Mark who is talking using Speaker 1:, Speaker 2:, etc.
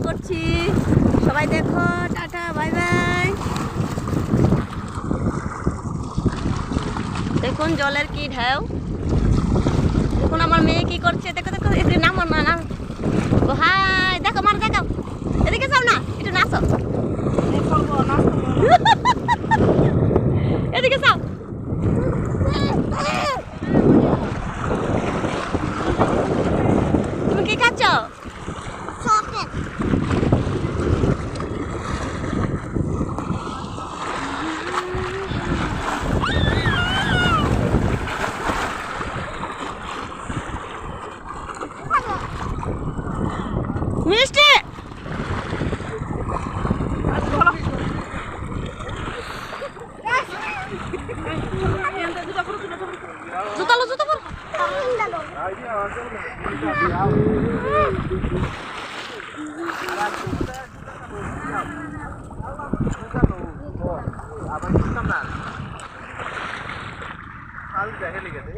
Speaker 1: করছি। সবাই দেখো, টাটা বাই বাই। দেখুন জলের কি ঢেউ, দেখুন আমার মেয়ে কি করছে, দেখো দেখো, এদিকে নামো না নাম। ও হাই, দেখো মার দেখাও, এদিকে যাও না, একটু নাচো। এদিকে যাও। তুমি কি খাচ্ছ? মিষ্টি। জুতা লো, জুতা পর।
Speaker 2: Al deh ini gitu.